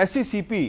SCCP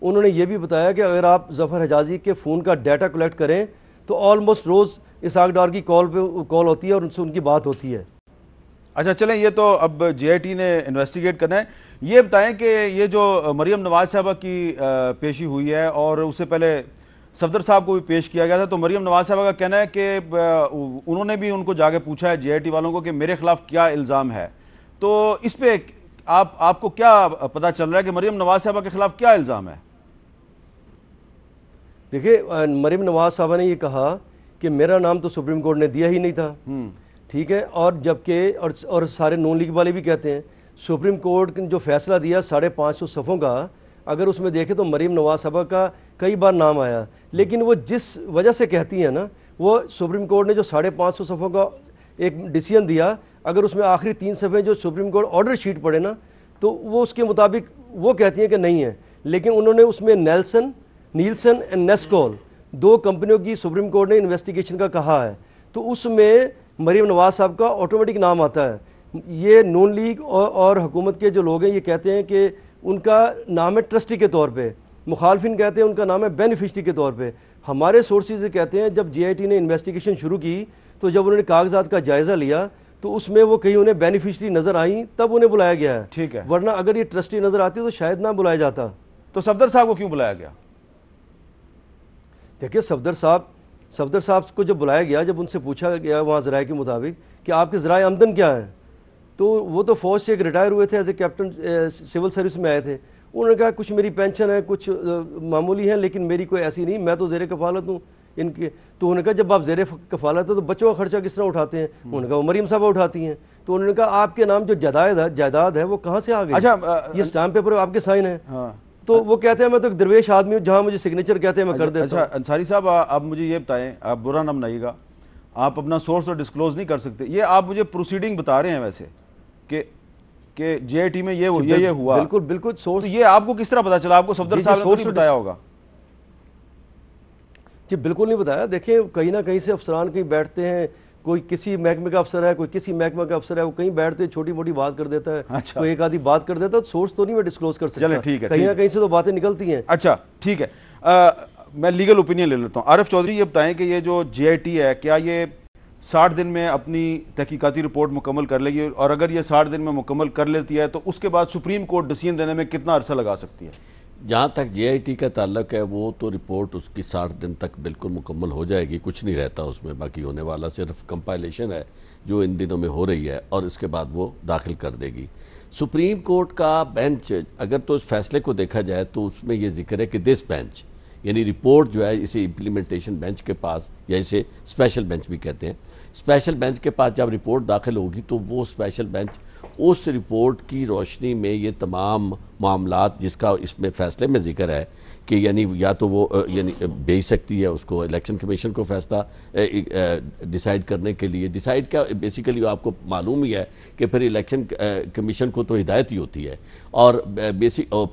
انہوں نے یہ بھی بتایا کہ اگر آپ ظفر حجازی کے فون کا ڈیٹا کلیکٹ کریں تو آلموسٹ روز اسحاق ڈار کی کال ہوتی ہے اور ان سے ان کی بات ہوتی ہے. اچھا چلیں، یہ تو اب جے آئی ٹی نے انویسٹیگیٹ کرنا ہے. یہ بتائیں کہ یہ جو مریم نواز صاحبہ کی پیشی ہوئی ہے اور اس سے پہلے صفدر صاحب کو بھی پیش کیا گیا تھا، تو مریم نواز صاحبہ کا کہنا ہے کہ انہوں نے بھی ان کو جا کے پوچھا ہے جے آئی ٹی والوں کو کہ میرے خلاف کیا الزام ہے. تو اس پہ آپ کو کیا پتہ چل رہا ہے کہ مریم نواز صاحبہ کے خلاف کیا الزام ہے؟ دیکھیں، مریم نواز صاحبہ نے یہ کہا کہ میرا نام تو سپریم کورٹ نے دیا ہی نہیں تھا، ٹھیک ہے، اور جبکہ اور سارے نون لیگ والے بھی کہتے ہیں سپریم کورٹ نے جو فیصلہ دیا 550 صفحوں کا، اگر اس میں دیکھیں تو مریم نواز صاحبہ کا کئی بار نام آیا، لیکن وہ جس وجہ سے کہتی ہیں نا، وہ سپریم کورٹ نے جو 550 صفحوں کا ایک ڈیسیژن دیا، اگر اس میں آخری 3 صفحے جو سپریم کورٹ آرڈر شیٹ پڑھے نا تو وہ اس کے مطابق وہ کہتی ہیں کہ نہیں ہے، لیکن انہوں نے اس میں نیلسن اینڈ نیسکول 2 کمپنیوں کی سپریم کورٹ نے انویسٹیگیشن کا کہا ہے، تو اس میں مریم نواز صاحب کا آٹومیٹک نام آتا ہے. یہ نون لیگ اور حکومت کے جو لوگ ہیں یہ کہتے ہیں کہ ان کا نام ہے ٹرسٹی کے طور پہ، مخالفین کہتے ہیں ان کا نام ہے بینیفیشری کے طور پہ. ہمارے سورسز کہتے ہیں جب جے آئی ٹی نے انویسٹیگیشن شروع کی تو جب انہوں نے کاغذات کا جائزہ لیا تو اس میں وہ کہیں انہیں بینیفیشری نظر آئیں تب انہیں بلایا گیا ہے، ٹھیک ہے، ورنہ اگر یہ ٹرسٹی نظر آتی تو شاید نہ بلایا جاتا. تو صفدر صاحب کو کیوں بلایا گیا؟ دیکھیں، صفدر صاحب کو جب بلایا گیا، جب ان سے پوچھا گیا وہاں ذرائع کے مطابق کہ آپ کے ذرائع آمدن کیا ہیں، تو وہ تو فوج سے ایک ریٹائر ہوئے تھے، as a captain civil service میں آئے تھے. انہوں نے کہا کچھ میری پینشن ہے، کچھ معمولی ہیں، لیکن میری کوئی ایسی نہیں، میں تو زیر کفالت ہوں ان کے. تو انہوں نے کہا جب آپ زیر کفالت ہے تو بچوں کا خرچہ کس طرح اٹھاتے ہیں؟ انہوں نے کہا وہ مریم صاحبہ اٹھاتی ہیں. تو انہوں نے کہا آپ کے نام جو جائیداد ہے وہ کہاں سے آ گئی؟ یہ اسٹامپ پیپر آپ کے سائن ہیں. تو وہ کہتے ہیں میں تو ایک درویش آدمی ہوں، جہاں مجھے سگنیچر کہتے ہیں میں کر دیتا ہوں. اچھا انصاری صاحب، آپ مجھے یہ بتائیں، آپ برا نہ منائیے گا، آپ اپنا سورس تو ڈسکلوز نہیں کر سکتے، یہ آپ مجھے پروسیڈنگ بتا رہے ہیں ویسے کہ جے آئی ٹی میں یہ ہوا. بالکل سورس. تو یہ آپ کو کس طرح پتا چلا؟ آپ کو صفدر صاحب نے نہیں بتایا ہوگا؟ جی بالکل نہیں بتایا. دیکھیں کہیں نہ کہیں سے افسران کہیں بیٹھتے ہیں، کوئی کسی محکمے کا افسر ہے، کوئی کسی محکمہ کا افسر ہے، وہ کہیں بیٹھتے چھوٹی موٹی بات کر دیتا ہے، کوئی ایک آدھی بات کر دیتا ہے، سورس تو نہیں میں ڈسکلوز کر سکتا. چلیں ٹھیک ہے، کہیں نہ کہیں سے تو باتیں نکلتی ہیں. اچھا ٹھیک ہے، میں لیگل اوپینین لے لیتا ہوں. عارف چودھری یہ بتائیں کہ یہ جو جے آئی ٹی ہے کیا یہ 60 دن میں اپنی تحقیقاتی رپورٹ مکمل کر لے گی، اور اگر یہ 60 دن میں مکمل کر لیتی ہے تو اس کے بعد سپریم کورٹ ڈیسیژن دینے میں کتنا عرصہ لگا سکتی ہے؟ جہاں تک جے آئی ٹی کا تعلق ہے وہ تو رپورٹ اس کی 60 دن تک بالکل مکمل ہو جائے گی، کچھ نہیں رہتا اس میں، باقی ہونے والا صرف کمپائلیشن ہے جو ان دنوں میں ہو رہی ہے، اور اس کے بعد وہ داخل کر دے گی. سپریم کورٹ کا بینچ اگر تو اس فیصلے کو دیکھا جائے تو اس میں یہ ذکر ہے کہ دس بینچ، یعنی رپورٹ جو ہے اسے امپلیمنٹیشن بینچ کے پاس، یا اسے اسپیشل بینچ بھی کہتے ہیں، اسپیشل بینچ کے پاس جب رپورٹ داخل ہوگی تو وہ اسپیشل بینچ اس رپورٹ کی روشنی میں یہ تمام معاملات جس کا اس میں فیصلے میں ذکر ہے کہ یعنی یا تو وہ یعنی بھیج سکتی ہے اس کو الیکشن کمیشن کو فیصلہ ڈیسائیڈ کرنے کے لیے. ڈیسائیڈ کیا بیسیکلی آپ کو معلوم ہی ہے کہ پھر الیکشن کمیشن کو تو ہدایت ہی ہوتی ہے، اور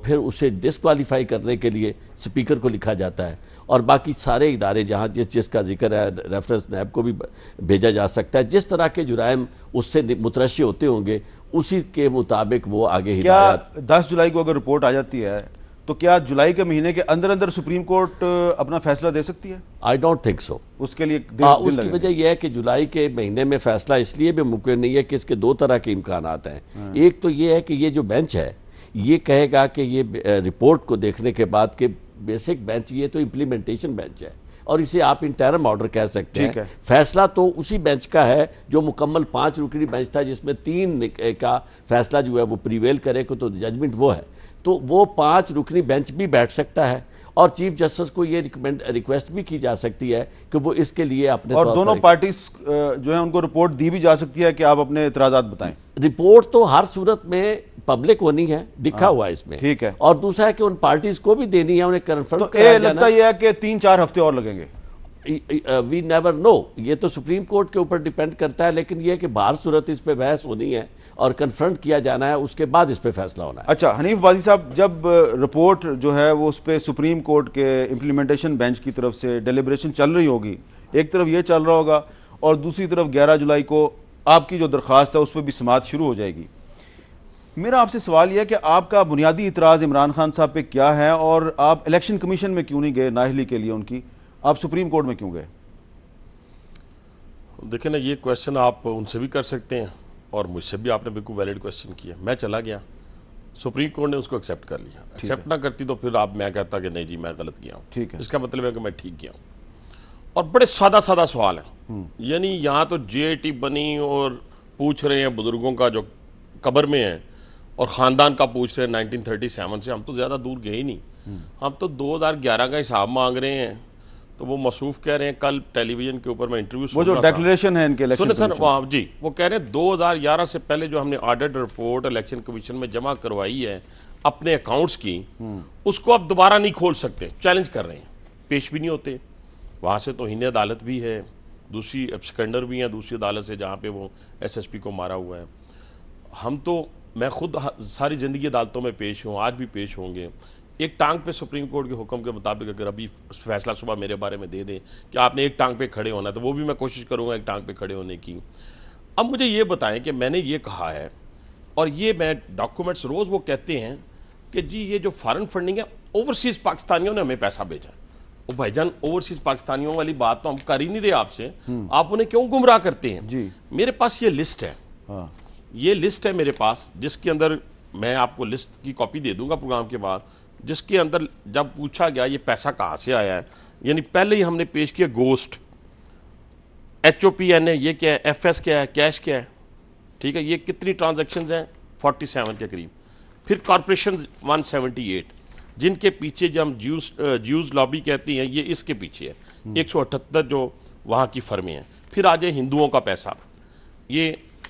پھر اسے ڈسکوالیفائی کرنے کے لیے اسپیکر کو لکھا جاتا ہے، اور باقی سارے ادارے جہاں جس کا ذکر ہے ریفرنس نیب کو بھی بھیجا جا سکتا ہے. جس طرح کے جرائم اس سے مترشح ہوتے ہوں گے اسی کے مطابق وہ آگے ہدایات. کیا 10 جولائی کو اگر رپورٹ آ جاتی ہے تو کیا جولائی کے مہینے کے اندر سپریم کورٹ اپنا فیصلہ دے سکتی ہے؟ I don't think so. اس کے لیے اس کی وجہ یہ ہے کہ جولائی کے مہینے میں فیصلہ اس لیے بھی ممکن نہیں ہے کہ اس کے 2 طرح کے امکانات ہیں. ایک تو یہ ہے کہ یہ جو بینچ ہے یہ کہے گا کہ یہ رپورٹ کو دیکھنے کے بعد کہ بیسک بینچ یہ تو امپلیمنٹیشن بینچ ہے، اور اسے آپ انٹرم آرڈر کہہ سکتے ہیں. فیصلہ تو اسی بینچ کا ہے جو مکمل 5 رکنی بینچ تھا، جس میں 3 کا فیصلہ جو ہے وہ پریویل کرے کو تو ججمنٹ وہ ہے. تو وہ 5 رکنی بینچ بھی بیٹھ سکتا ہے، اور چیف جسٹس کو یہ ریکویسٹ بھی کی جا سکتی ہے کہ وہ اس کے لیے اپنے اور دونوں پارٹیز جو ہیں ان کو رپورٹ دی بھی جا سکتی ہے کہ آپ اپنے اعتراضات بتائیں. رپورٹ تو ہر صورت میں پبلک ہونی ہے، لکھا ہوا ہے اس میں، ٹھیک ہے. اور دوسرا ہے کہ ان پارٹیز کو بھی دینی ہے، انہیں کنفرم تو یہ لگتا یہ ہے کہ 3-4 ہفتے اور لگیں گے. وی نیور نو، یہ تو سپریم کورٹ کے اوپر ڈیپینڈ کرتا ہے، لیکن یہ کہ باہر صورت اس پہ بحث ہونی ہے اور کنفرنٹ کیا جانا ہے، اس کے بعد اس پہ فیصلہ ہونا ہے. اچھا حنیف بازی صاحب، جب رپورٹ جو ہے وہ اس پہ سپریم کورٹ کے امپلیمنٹیشن بینچ کی طرف سے ڈیلیبریشن چل رہی ہوگی، ایک طرف یہ چل رہا ہوگا اور دوسری طرف 11 جولائی کو آپ کی جو درخواست ہے اس پہ بھی سماعت شروع ہو جائے گی. میرا آپ سے سوال یہ ہے کہ آپ کا بنیادی اعتراض عمران خان صاحب پہ کیا ہے، اور آپ الیکشن کمیشن میں کیوں نہیں گئے نااہلی کے لیے ان کی؟ آپ سپریم کورٹ میں کیوں گئے؟ دیکھیں نا، یہ کویشچن آپ ان سے بھی کر سکتے ہیں اور مجھ سے بھی آپ نے بالکل ویلڈ کویشچن کیا. میں چلا گیا، سپریم کورٹ نے اس کو ایکسیپٹ کر لیا. ایکسیپٹ نہ کرتی تو پھر آپ میں کہتا کہ نہیں جی میں غلط کیا ہوں. ٹھیک ہے، اس کا مطلب ہے کہ میں ٹھیک کیا ہوں. اور بڑے سادہ سادہ سوال ہیں، یعنی یہاں تو جی آئی ٹی بنی اور پوچھ رہے ہیں بزرگوں کا جو قبر میں ہیں اور خاندان کا پوچھ رہے ہیں 1937 سے. ہم تو زیادہ دور گئے ہی نہیں. ہم تو 2011 کا حساب مانگ رہے ہیں. تو وہ مصروف کہہ رہے ہیں، کل ٹیلی ویژن کے اوپر میں انٹرویو وہ جو ڈیکلیریشن ہے ان کے الیکشن سر جی، وہ کہہ رہے ہیں 2011 سے پہلے جو ہم نے آڈٹ رپورٹ الیکشن کمیشن میں جمع کروائی ہے اپنے اکاؤنٹس کی، اس کو اب دوبارہ نہیں کھول سکتے. چیلنج کر رہے ہیں، پیش بھی نہیں ہوتے. وہاں سے توہین عدالت بھی ہے، دوسری ایبسکینڈر بھی ہیں دوسری عدالت سے جہاں پہ وہ ایس ایس پی کو مارا ہوا ہے. ہم تو، میں خود ساری زندگی عدالتوں میں پیش ہوں، آج بھی پیش ہوں گے. ایک ٹانگ پہ سپریم کورٹ کے حکم کے مطابق اگر ابھی فیصلہ صبح میرے بارے میں دے دیں کہ آپ نے ایک ٹانگ پہ کھڑے ہونا ہے تو وہ بھی میں کوشش کروں گا ایک ٹانگ پہ کھڑے ہونے کی. اب مجھے یہ بتائیں کہ میں نے یہ کہا ہے، اور یہ میں ڈاکومنٹس روز وہ کہتے ہیں کہ جی یہ جو فارن فنڈنگ ہے اوورسیز پاکستانیوں نے ہمیں پیسہ بھیجا. وہ بھائی جان اوورسیز پاکستانیوں والی بات تو ہم کر ہی نہیں رہے آپ سے، آپ انہیں کیوں گمراہ کرتے ہیں؟ جی میرے پاس یہ لسٹ ہے، یہ لسٹ ہے میرے پاس، جس کے اندر میں آپ کو لسٹ کی کاپی دے دوں گا پروگرام کے بعد، جس کے اندر جب پوچھا گیا یہ پیسہ کہاں سے آیا ہے، یعنی پہلے ہی ہم نے پیش کیا گوسٹ، ایچ او پی این ہے، یہ کیا ہے، ایف ایس کیا ہے، کیش کیا ہے. ٹھیک ہے، یہ کتنی ٹرانزیکشنز ہیں؟ 47 کے قریب. پھر کارپوریشن 178 جن کے پیچھے جو ہم جیوز لابی کہتی ہیں، یہ اس کے پیچھے ہے 178 جو وہاں کی فرمیں ہیں. پھر آ جائے ہندوؤں کا پیسہ،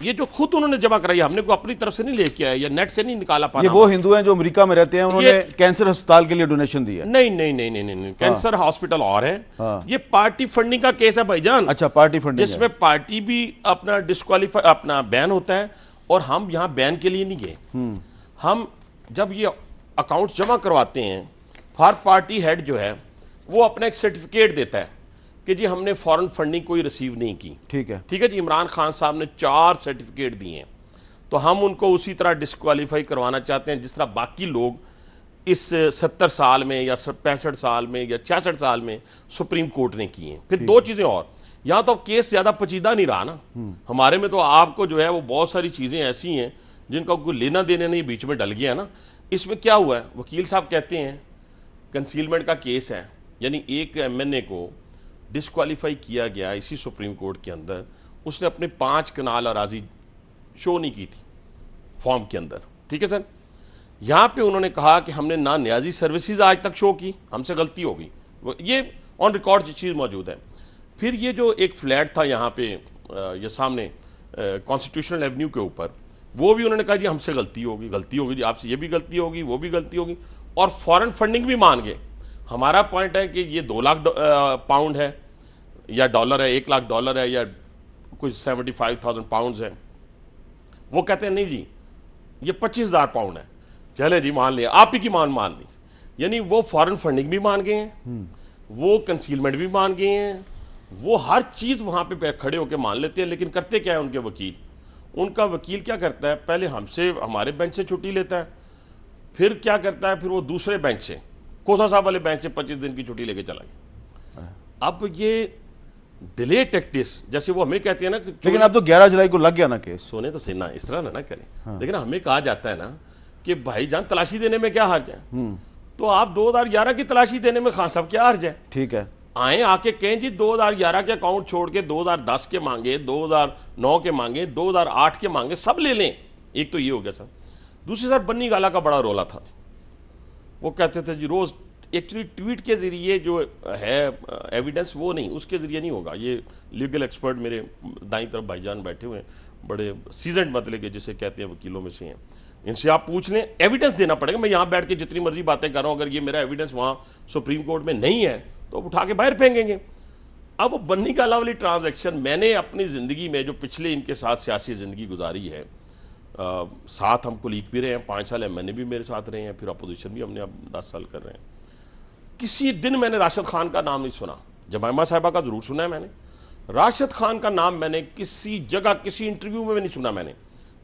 یہ جو خود انہوں نے جمع کرائی، ہم نے کوئی اپنی طرف سے نہیں لے کے آیا یا نیٹ سے نہیں نکالا پانا. یہ وہ ہندو ہیں جو امریکہ میں رہتے ہیں، انہوں نے کینسر ہسپتال کے لیے ڈونیشن دی ہے؟ نہیں، کینسر ہاسپٹل اور ہے. یہ پارٹی فنڈنگ کا کیس ہے بھائی جان. اچھا، پارٹی فنڈنگ جس میں پارٹی بھی اپنا ڈسکوالیفائی، اپنا بین ہوتا ہے، اور ہم یہاں بین کے لیے نہیں گئے. ہم جب یہ اکاؤنٹس جمع کرواتے ہیں، ہر پارٹی ہیڈ جو ہے وہ اپنا ایک سرٹیفکیٹ دیتا ہے کہ جی ہم نے فارن فنڈنگ کوئی ریسیو نہیں کی. ٹھیک ہے جی، عمران خان صاحب نے 4 سرٹیفکیٹ دیے ہیں، تو ہم ان کو اسی طرح ڈسکوالیفائی کروانا چاہتے ہیں جس طرح باقی لوگ اس 70 سال میں یا 65 سال میں یا 66 سال میں سپریم کورٹ نے کی ہیں. پھر 2 چیزیں اور، یہاں تو کیس زیادہ پیچیدہ نہیں رہا نا ہمارے میں، تو آپ کو جو ہے وہ بہت ساری چیزیں ایسی ہیں جن کا کوئی لینا دینا نہیں، بیچ میں ڈل گیا نا. اس میں کیا ہوا ہے، وکیل صاحب کہتے ہیں کنسیلمنٹ کا کیس ہے، یعنی ایک ایم این اے کو ڈسکوالیفائی کیا گیا اسی سپریم کورٹ کے اندر، اس نے اپنے 5 کنال اراضی شو نہیں کی تھی فارم کے اندر. ٹھیک ہے سر، یہاں پہ انہوں نے کہا کہ ہم نے نہ نیازی سروسز آج تک شو کی، ہم سے غلطی ہو گئی، یہ آن ریکارڈ چیز موجود ہے. پھر یہ جو ایک فلیٹ تھا یہاں پہ یہ سامنے کانسٹیٹیوشنل ایونیو کے اوپر، وہ بھی انہوں نے کہا جی ہم سے غلطی ہوگی جی، آپ سے یہ بھی غلطی ہوگی، وہ بھی غلطی ہوگی، اور فارن فنڈنگ بھی مان گئے. ہمارا پوائنٹ ہے کہ یہ 2 لاکھ پاؤنڈ ہے یا ڈالر ہے، 1 لاکھ ڈالر ہے یا کچھ 75,000 پاؤنڈز ہے. وہ کہتے ہیں نہیں جی یہ 25,000 پاؤنڈ ہے. چلے جی مان لیا، آپ ہی کی مان لی. یعنی وہ فارن فنڈنگ بھی مان گئے ہیں، وہ کنسیلمنٹ بھی مان گئے ہیں، وہ ہر چیز وہاں پہ کھڑے ہو کے مان لیتے ہیں. لیکن کرتے کیا ہے ان کے وکیل؟ ان کا وکیل کیا کرتا ہے، پہلے ہمارے بینچ سے چھٹی لیتا ہے، پھر کیا کرتا ہے، پھر وہ دوسرے بینچ سے، کوسا صاحب والے بینچ سے 25 دن کی چھٹی لے کے چلا گیا. اب یہ ڈیلے ٹیکٹس جیسے وہ ہمیں کہتے ہیں نا، لیکن اب تو 11 جولائی کو لگ گیا نا کیس. سونے تو سینا اس طرح نہ کریں. لیکن ہمیں کہا جاتا ہے نا کہ بھائی جان تلاشی دینے میں کیا حرج ہے، تو آپ 2011 کی تلاشی دینے میں خان صاحب کیا حرج ہے؟ ٹھیک ہے، آئیں آ کے کہیں جی 2011 کے اکاؤنٹ چھوڑ کے 2010 کے مانگے، 2009 کے مانگے، 2008 کے مانگے، سب لے لیں. ایک تو یہ ہو گیا سر. دوسری سر بنی گالا کا بڑا رولا تھا. وہ کہتے تھے جی روز ایکچولی ٹویٹ کے ذریعے جو ہے ایویڈنس وہ نہیں، اس کے ذریعے نہیں ہوگا. یہ لیگل ایکسپرٹ میرے دائیں طرف بھائی جان بیٹھے ہوئے ہیں، بڑے سیزنڈ مطلب کہ جسے کہتے ہیں وکیلوں میں سے ہیں، ان سے آپ پوچھ لیں. ایویڈنس دینا پڑے گا. میں یہاں بیٹھ کے جتنی مرضی باتیں کر رہا ہوں، اگر یہ میرا ایویڈنس وہاں سپریم کورٹ میں نہیں ہے تو اٹھا کے باہر پھینکیں گے. اب وہ بنی گالا والی ٹرانزیکشن میں نے اپنی زندگی میں جو پچھلے ان کے ساتھ سیاسی زندگی گزاری ہے، ساتھ ہم کولیگ بھی رہے ہیں، 5 سال ایم این اے بھی میرے ساتھ رہے ہیں، پھر اپوزیشن بھی ہم نے اب 10 سال کر رہے ہیں. کسی دن میں نے راشد خان کا نام نہیں سنا. جمائمہ صاحبہ کا ضرور سنا ہے میں نے، راشد خان کا نام میں نے کسی جگہ کسی انٹرویو میں نہیں سنا میں نے.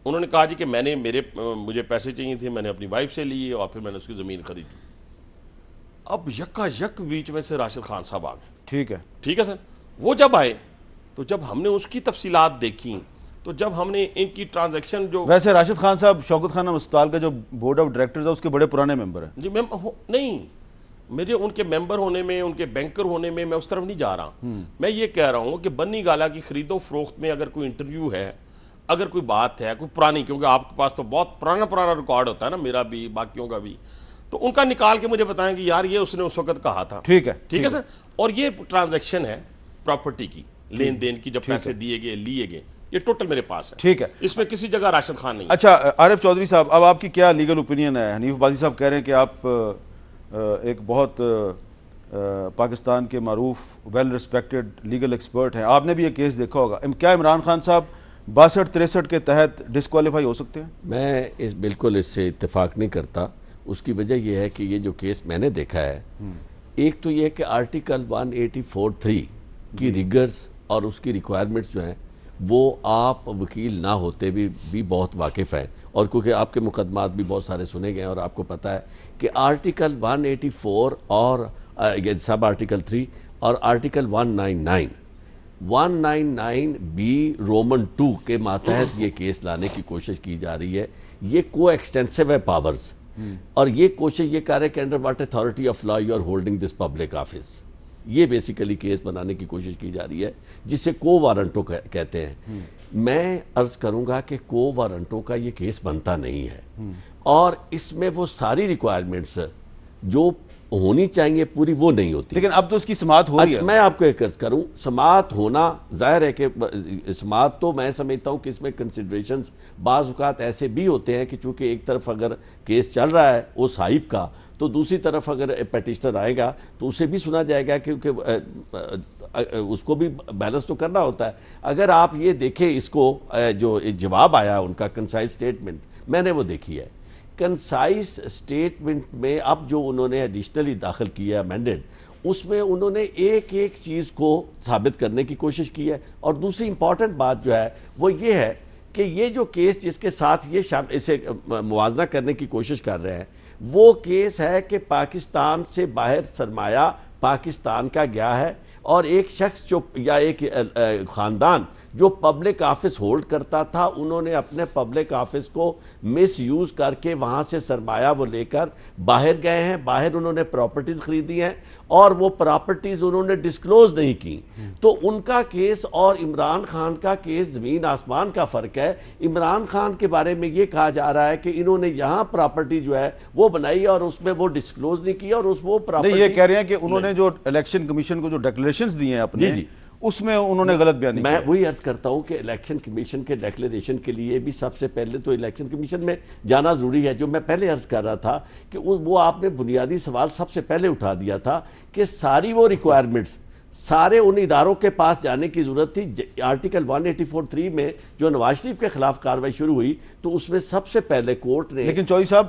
انہوں نے کہا جی کہ میں نے مجھے پیسے چاہیے تھے، میں نے اپنی وائف سے لیے اور پھر میں نے اس کی زمین خریدی. اب یکا یک بیچ میں سے راشد خان صاحب آ گئے. ٹھیک ہے سر. وہ جب آئے تو جب ہم نے اس کی تفصیلات دیکھی، تو جب ہم نے ان کی ٹرانزیکشن جو ویسے راشد خان صاحب شوکت خانم اسپتال کا جو بورڈ آف ڈائریکٹرز ہے اس کے بڑے پرانے ممبر ہیں. جی نہیں، میرے ان کے ممبر ہونے میں، ان کے بینکر ہونے میں میں اس طرف نہیں جا رہا. میں یہ کہہ رہا ہوں کہ بنی گالا کی خرید و فروخت میں اگر کوئی انٹرویو ہے، اگر کوئی بات ہے کوئی پرانی، کیونکہ آپ کے پاس تو بہت پرانا ریکارڈ ہوتا ہے نا، میرا بھی باقیوں کا بھی، تو ان کا نکال کے مجھے بتائیں کہ یار یہ اس نے اس وقت کہا تھا. ٹھیک ہے سر. اور یہ ٹرانزیکشن ہے پراپرٹی کی، لین دین کی، جب پیسے دیے گئے لیے گئے، یہ ٹوٹل میرے پاس ہے. ٹھیک ہے. اس میں کسی جگہ راشد خان نہیں. اچھا عارف چودھری صاحب، اب آپ کی کیا لیگل اوپینین ہے؟ حنیف بازی صاحب کہہ رہے ہیں کہ آپ ایک بہت پاکستان کے معروف ویل ریسپیکٹڈ لیگل ایکسپرٹ ہیں، آپ نے بھی یہ کیس دیکھا ہوگا. کیا عمران خان صاحب 62-63 کے تحت ڈسکوالیفائی ہو سکتے ہیں؟ میں بالکل اس سے اتفاق نہیں کرتا. اس کی وجہ یہ ہے کہ یہ جو کیس میں نے دیکھا ہے، ایک تو یہ کہ آرٹیکل 184(3) کی ریگرز اور اس کی ریکوائرمنٹس جو ہیں وہ آپ وکیل نہ ہوتے بھی بہت واقف ہیں، اور کیونکہ آپ کے مقدمات بھی بہت سارے سنے گئے ہیں، اور آپ کو پتہ ہے کہ آرٹیکل 184 اور سب آرٹیکل 3 اور آرٹیکل 199 رومن 2 کے ماتحت یہ کیس لانے کی کوشش کی جا رہی ہے. یہ کو ایکسٹینسو ہے پاورز، اور یہ کوشش یہ کر رہے کہ under what authority of law you are holding this public office. یہ بیسیکلی کیس بنانے کی کوشش کی جا رہی ہے جسے کو وارنٹو کہتے ہیں. میں عرض کروں گا کہ کو وارنٹو کا یہ کیس بنتا نہیں ہے، اور اس میں وہ ساری ریکوائرمنٹس جو ہونی چاہیے پوری وہ نہیں ہوتی. لیکن اب تو اس کی سماعت ہو رہی ہے. میں آپ کو ایک عرض کروں، سماعت ہونا ظاہر ہے کہ سماعت تو میں سمجھتا ہوں کہ اس میں کنسیڈریشنز بعض اوقات ایسے بھی ہوتے ہیں کہ چونکہ ایک طرف اگر کیس چل رہا ہے وہ صاحب کا، تو دوسری طرف اگر پیٹیشنر آئے گا تو اسے بھی سنا جائے گا، کیونکہ اس کو بھی بیلنس تو کرنا ہوتا ہے. اگر آپ یہ دیکھیں اس کو جو جواب آیا ان کا کنسائز سٹیٹمنٹ، میں نے وہ دیکھی ہے. کنسائز سٹیٹمنٹ میں اب جو انہوں نے ایڈیشنلی داخل کیا ہے امینڈڈ، اس میں انہوں نے ایک ایک چیز کو ثابت کرنے کی کوشش کی ہے. اور دوسری امپورٹنٹ بات جو ہے وہ یہ ہے کہ یہ جو کیس جس کے ساتھ یہ اسے موازنہ کرنے کی کوشش کر رہے ہیں، وہ کیس ہے کہ پاکستان سے باہر سرمایہ پاکستان کا گیا ہے، اور ایک شخص جو یا ایک خاندان جو پبلک آفس ہولڈ کرتا تھا، انہوں نے اپنے پبلک آفس کو مس یوز کر کے وہاں سے سرمایہ وہ لے کر باہر گئے ہیں. باہر انہوں نے پراپرٹیز خریدی ہیں، اور وہ پراپرٹیز انہوں نے ڈسکلوز نہیں کی. تو ان کا کیس اور عمران خان کا کیس زمین آسمان کا فرق ہے. عمران خان کے بارے میں یہ کہا جا رہا ہے کہ انہوں نے یہاں پراپرٹی جو ہے وہ بنائی اور اس میں وہ ڈسکلوز نہیں کی، اور وہ پراپرٹی یہ کہہ رہے ہیں کہ انہوں نے جو الیکشن کمیشن کو جو ڈیکلریشنز دی ہیں اپنے، اس میں انہوں نے غلط بیان نہیں کیا. میں وہی عرض کرتا ہوں کہ الیکشن کمیشن کے ڈیکلیریشن کے لیے بھی سب سے پہلے تو الیکشن کمیشن میں جانا ضروری ہے. جو میں پہلے عرض کر رہا تھا کہ وہ آپ نے بنیادی سوال سب سے پہلے اٹھا دیا تھا کہ ساری وہ ریکوائرمنٹس سارے ان اداروں کے پاس جانے کی ضرورت تھی. آرٹیکل 184(3) میں جو نواز شریف کے خلاف کارروائی شروع ہوئی تو اس میں سب سے پہلے کورٹ نے، لیکن چوہدری صاحب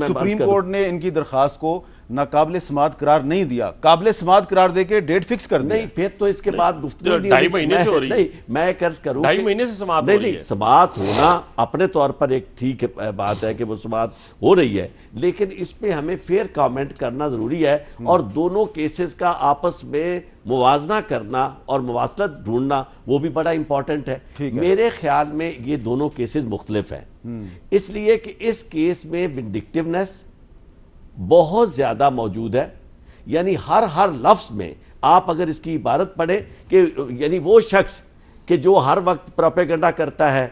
سپریم کورٹ نے ان کی درخواست کو ناقابل سماعت قرار نہیں دیا. قابل سماعت قرار دے کے ڈیٹ فکس کر نہیں، پھر تو اس کے بعد گفتگو 2.5 مہینے سے ہو رہی ہے. نہیں، میں عرض کروں 2.5 مہینے سے سماعت ہو رہی ہے. سماعت ہونا اپنے طور پر ایک ٹھیک بات ہے کہ وہ سماعت ہو رہی ہے، لیکن اس پہ ہمیں فیئر کامنٹ کرنا ضروری ہے، اور دونوں کیسز کا آپس میں موازنہ کرنا اور مواصلت ڈھونڈنا وہ بھی بڑا امپورٹنٹ ہے. میرے خیال میں یہ دونوں کیسز مختلف ہیں، اس لیے کہ اس کیس میں ونڈکٹیونیس بہت زیادہ موجود ہے. یعنی ہر لفظ میں آپ اگر اس کی عبارت پڑھیں کہ یعنی وہ شخص کہ جو ہر وقت پروپیگنڈا کرتا ہے،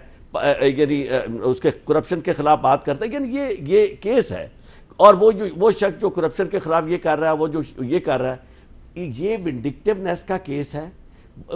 یعنی اس کے کرپشن کے خلاف بات کرتا ہے، یعنی یہ کیس ہے. اور وہ شخص جو کرپشن کے خلاف یہ کر رہا ہے، وہ جو یہ کر رہا ہے، یہ ونڈکٹیونیس کا کیس ہے.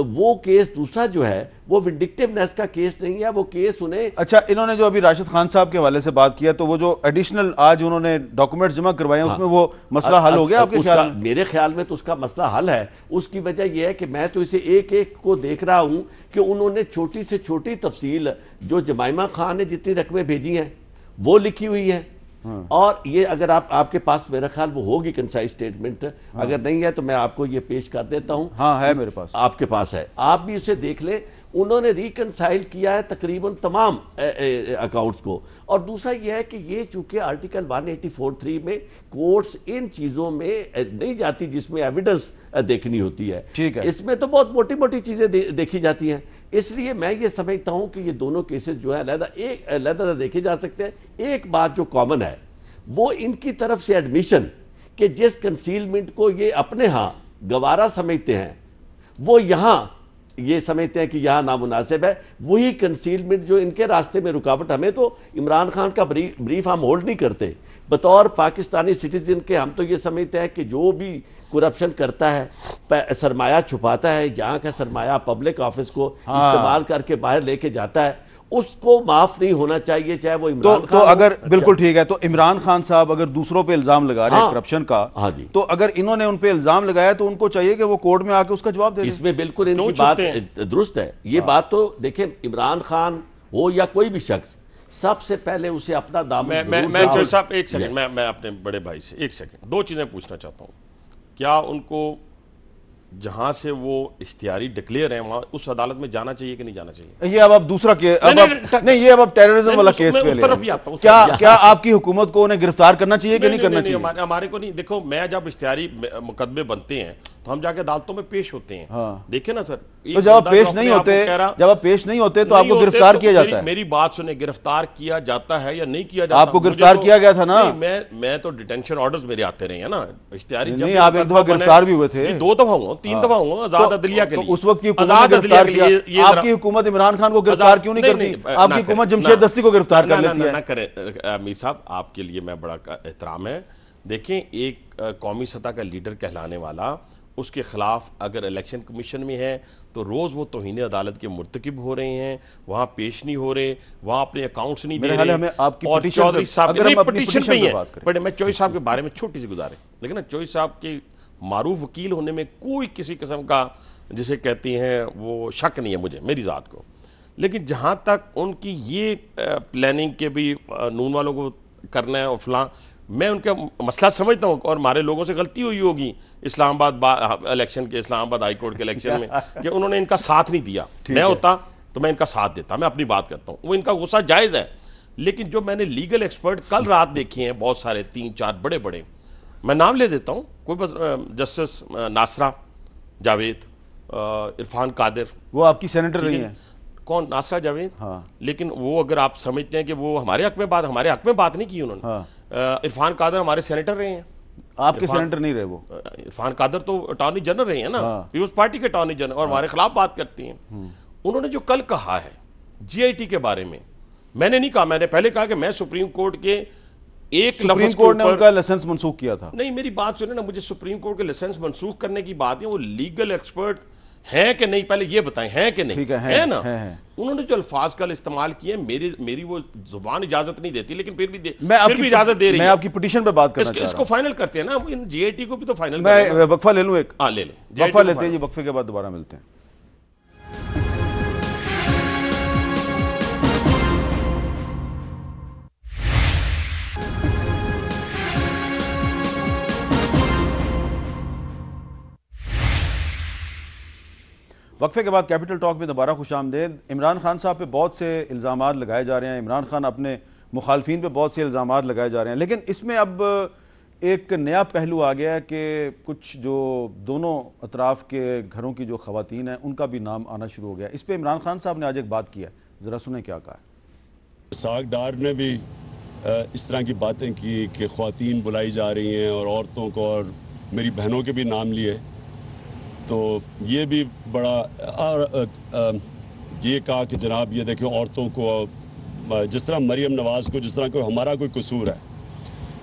وہ کیس دوسرا جو ہے وہ ونڈکٹیونیس کا کیس نہیں ہے، وہ کیس انہیں اچھا انہوں نے جو ابھی راشد خان صاحب کے حوالے سے بات کیا، تو وہ جو ایڈیشنل آج انہوں نے ڈاکومنٹس جمع کروائے ہیں، اس میں وہ مسئلہ حل ہو گیا آپ کے خیال میں؟ میرے خیال میں تو اس کا مسئلہ حل ہے. اس کی وجہ یہ ہے کہ میں تو اسے ایک ایک کو دیکھ رہا ہوں کہ انہوں نے چھوٹی سے چھوٹی تفصیل جو جمائمہ خان نے جتنی رقمیں بھیجی ہیں وہ لکھی ہوئی ہیں. اور یہ اگر آپ کے پاس میرا خیال وہ ہوگی کنسائز سٹیٹمنٹ، اگر نہیں ہے تو میں آپ کو یہ پیش کر دیتا ہوں. ہاں ہے میرے پاس. آپ کے پاس ہے، آپ بھی اسے دیکھ لیں. انہوں نے ریکنسائل کیا ہے تقریباً تمام اکاؤنٹس کو. اور دوسرا یہ ہے کہ یہ چونکہ آرٹیکل 184(3) میں کورٹس ان چیزوں میں نہیں جاتی جس میں ایویڈنس دیکھنی ہوتی ہے. اس میں تو بہت موٹی موٹی چیزیں دیکھی جاتی ہیں. اس لیے میں یہ سمجھتا ہوں کہ یہ دونوں کیسز جو ہے علیحدہ دیکھے جا سکتے ہیں. ایک بات جو کامن ہے وہ ان کی طرف سے ایڈمیشن کہ جس کنسیلمنٹ کو یہ اپنے ہاں گوارا سمجھتے ہیں وہ یہاں یہ سمجھتے ہیں کہ یہاں نامناسب ہے, وہی کنسیلمنٹ جو ان کے راستے میں رکاوٹ. ہمیں تو عمران خان کا بریف ہم ہولڈ نہیں کرتے بطور پاکستانی سٹیزن کے. ہم تو یہ سمجھتے ہیں کہ جو بھی کرپشن کرتا ہے, سرمایہ چھپاتا ہے, یہاں کا سرمایہ پبلک آفس کو استعمال کر کے باہر لے کے جاتا ہے, اس کو معاف نہیں ہونا چاہیے, چاہے وہ عمران خان. تو اگر بالکل ٹھیک ہے, تو عمران خان صاحب اگر دوسروں پہ الزام لگا رہے ہیں کرپشن کا, تو اگر انہوں نے ان پہ الزام لگایا تو ان کو چاہیے کہ وہ کورٹ میں آ کے اس کا جواب دے دیں. اس میں بالکل ان کی بات درست ہے. یہ بات تو دیکھیں, عمران خان ہو یا کوئی بھی شخص, سب سے پہلے اسے اپنا دامن میں صاحب ایک سیکنڈ, میں اپنے بڑے بھائی سے ایک سیکنڈ 2 چیزیں پوچھنا چاہتا ہوں. کیا ان کو جہاں سے وہ اشتہاری ڈکلیئر ہیں وہاں اس عدالت میں جانا چاہیے کہ نہیں جانا چاہیے؟ یہ اب دوسرا کیس, نہیں یہ اب ٹیررزم والا کیس پہ لے. کیا آپ کی حکومت کو انہیں گرفتار کرنا چاہیے کہ نہیں کرنا چاہیے؟ ہمارے کو نہیں. دیکھو, میں جب اشتہاری مقدمے بنتے ہیں تو ہم جا کے عدالتوں میں پیش ہوتے ہیں. دیکھیں نا سر, تو جب آپ پیش نہیں ہوتے تو آپ کو گرفتار کیا جاتا ہے. میری بات سنیں, گرفتار کیا جاتا ہے یا نہیں کیا جاتا؟ آپ کو گرفتار کیا گیا تھا نا. میں تو ڈیٹینشن آرڈرز میرے آتے رہے ہیں نا. اشتہاری نہیں, آپ ایک دفعہ گرفتار بھی ہوئے تھے. 2 دفعہ ہوا, 3 دفعہ ہوا آزاد عدلیہ کے لیے. اس وقت کی حکومت گرفتار کیا. آپ کی حکومت عمران خان کو گرفتار کیوں نہیں کرتی؟ آپ کی حکومت جمشید دستی کو گرفتار کر لیتی ہے. نہ کریں میر صاحب, آپ کے لیے میں بڑا احترام ہے. دیکھیں, ایک قومی سطح کا لیڈر کہلانے والا, اس کے خلاف اگر الیکشن کمیشن میں ہے تو روز وہ توہین عدالت کے مرتکب ہو رہے ہیں, وہاں پیش نہیں ہو رہے, وہاں اپنے اکاؤنٹس نہیں دے رہے. اور چودھری صاحب پٹیشن پہ ہی ہے. بڑے میں چوہدری صاحب کے بارے میں چھوٹی سی گزارے, لیکن نا چوہدری صاحب کے معروف وکیل ہونے میں کوئی کسی قسم کا جسے کہتی ہیں وہ شک نہیں ہے مجھے, میری ذات کو. لیکن جہاں تک ان کی یہ پلاننگ کے بھی نون والوں کو کرنا ہے اور فلاں, میں ان کا مسئلہ سمجھتا ہوں اور ہمارے لوگوں سے غلطی ہوئی ہوگی اسلام آباد الیکشن کے, اسلام آباد ہائی کورٹ کے الیکشن میں, کہ انہوں نے ان کا ساتھ نہیں دیا. میں ہوتا تو میں ان کا ساتھ دیتا. میں اپنی بات کرتا ہوں, وہ ان کا غصہ جائز ہے. لیکن جو میں نے لیگل ایکسپرٹ کل رات دیکھے ہیں بہت سارے, 3-4 بڑے بڑے, میں نام لے دیتا ہوں, کوئی بس جسٹس ناصرہ جاوید, عرفان قادر. وہ آپ کی سینیٹر رہی ہیں. کون؟ ناصرہ جاوید. لیکن وہ اگر آپ سمجھتے ہیں کہ وہ ہمارے حق میں بات نہیں کی انہوں نے. عرفان قادر ہمارے سینیٹر رہے ہیں. آپ کے سینیٹر نہیں رہے وہ. عرفان قادر تو اٹارنی جنرل رہے ہیں نا, پیپلز پارٹی کے اٹارنی جنرل, اور ہمارے خلاف بات کرتی ہیں. انہوں نے جو کل کہا ہے جی آئی ٹی کے بارے میں, میں نے نہیں کہا, میں نے پہلے کہا کہ میں سپریم کورٹ کے ایک لفظ سپریم کورٹ نے ان کا لائسنس منسوخ کیا تھا. نہیں, میری بات سنیں نا, مجھے سپریم کورٹ کے لائسنس منسوخ کرنے کی بات ہے, وہ لیگل ایکسپرٹ ہیں کہ نہیں, پہلے یہ بتائیں ہیں کہ نہیں ہے نا. انہوں نے جو الفاظ کا استعمال کیے, میری وہ زبان اجازت نہیں دیتی, لیکن پھر بھی اجازت دے رہی ہے. میں آپ کی پٹیشن پہ بات کرنا چاہ رہا ہوں. اس کو فائنل کرتے ہیں نا, ان جی آئی ٹی کو بھی تو فائنل. میں وقفہ لے لوں ایک. ہاں لے لیں, وقفہ لیتے ہیں جی, وقفے کے بعد دوبارہ ملتے ہیں. وقفے کے بعد کیپٹل ٹاک میں دوبارہ خوش آمدید. عمران خان صاحب پہ بہت سے الزامات لگائے جا رہے ہیں, عمران خان اپنے مخالفین پہ بہت سے الزامات لگائے جا رہے ہیں, لیکن اس میں اب ایک نیا پہلو آ گیا ہے کہ کچھ جو دونوں اطراف کے گھروں کی جو خواتین ہیں ان کا بھی نام آنا شروع ہو گیا. اس پہ عمران خان صاحب نے آج ایک بات کی ہے, ذرا سنیں کیا کہا ہے. اسحاق ڈار نے بھی اس طرح کی باتیں کی کہ خواتین بلائی جا رہی ہیں اور عورتوں کو, اور میری بہنوں کے بھی نام لیے. تو یہ بھی بڑا یہ کہا کہ جناب یہ دیکھیں, عورتوں کو جس طرح مریم نواز کو, جس طرح کوئی ہمارا کوئی قصور ہے,